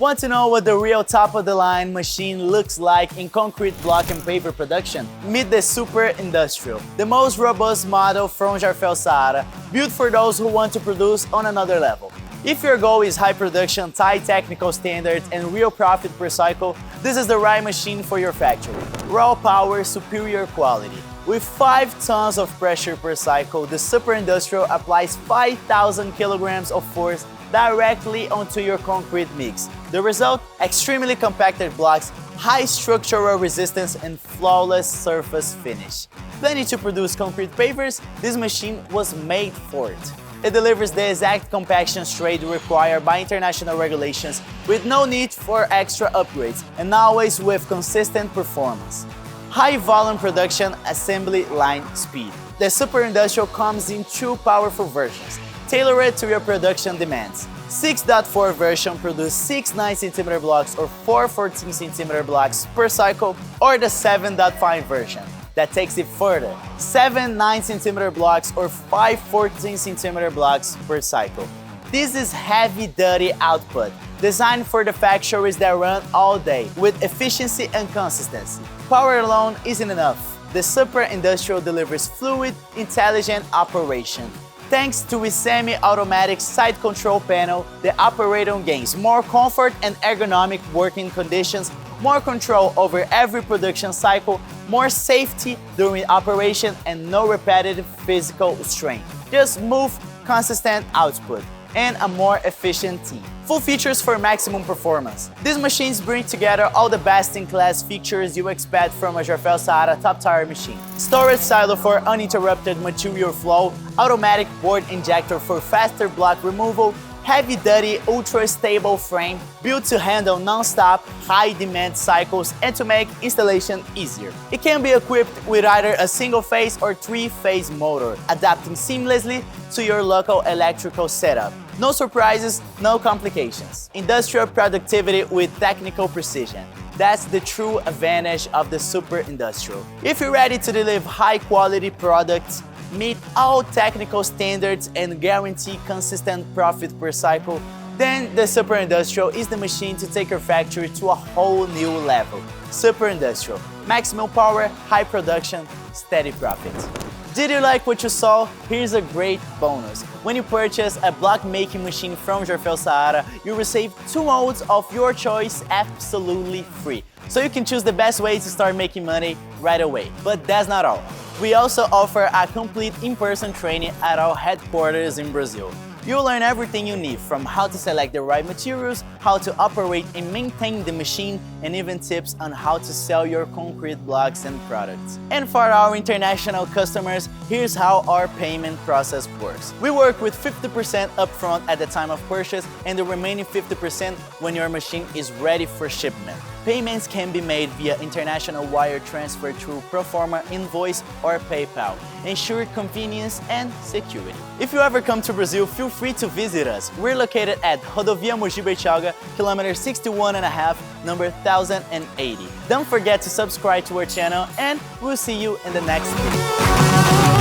Want to know what the real top-of-the-line machine looks like in concrete block and paver production? Meet the Super Industrial, the most robust model from Jarfel Sahara, built for those who want to produce on another level. If your goal is high production, tight technical standards, and real profit per cycle, this is the right machine for your factory. Raw power, superior quality. With 5 tons of pressure per cycle, the Super Industrial applies 5,000 kilograms of force directly onto your concrete mix. The result? Extremely compacted blocks, high structural resistance, and flawless surface finish. Planning to produce concrete pavers? This machine was made for it. It delivers the exact compaction strength required by international regulations with no need for extra upgrades and always with consistent performance. High volume production, assembly line speed. The Super Industrial comes in 2 powerful versions, tailored to your production demands. 6.4 version produces 6 9cm blocks or 4 14cm blocks per cycle, or the 7.5 version that takes it further, 7 9cm blocks or 5 14cm blocks per cycle. This is heavy-duty output, designed for the factories that run all day, with efficiency and consistency. Power alone isn't enough. The Super Industrial delivers fluid, intelligent operation. Thanks to its semi-automatic side control panel, the operator gains more comfort and ergonomic working conditions, more control over every production cycle, more safety during operation, and no repetitive physical strain. Just smooth, consistent output and a more efficient team. Full features for maximum performance. These machines bring together all the best-in-class features you expect from a Jarfel Sahara top-tier machine. Storage silo for uninterrupted material flow, automatic board injector for faster block removal, heavy-duty, ultra-stable frame built to handle non-stop, high-demand cycles and to make installation easier. It can be equipped with either a single-phase or 3-phase motor, adapting seamlessly to your local electrical setup. No surprises, no complications. Industrial productivity with technical precision. That's the true advantage of the Super Industrial. If you're ready to deliver high-quality products, meet all technical standards and guarantee consistent profit per cycle, then the Super Industrial is the machine to take your factory to a whole new level. Super Industrial. Maximum power, high production, steady profit. Did you like what you saw? Here's a great bonus. When you purchase a block making machine from Jarfel Sahara, you receive 2 molds of your choice absolutely free. So you can choose the best way to start making money right away. But that's not all. We also offer a complete in-person training at our headquarters in Brazil. You'll learn everything you need, from how to select the right materials, how to operate and maintain the machine, and even tips on how to sell your concrete blocks and products. And for our international customers, here's how our payment process works. We work with 50% upfront at the time of purchase and the remaining 50% when your machine is ready for shipment. Payments can be made via international wire transfer through Proforma Invoice or PayPal, ensure convenience and security. If you ever come to Brazil, feel free to visit us. We're located at Rodovia Mogi Bertioga, kilometer 61.5, number 1080. Don't forget to subscribe to our channel, and we'll see you in the next video.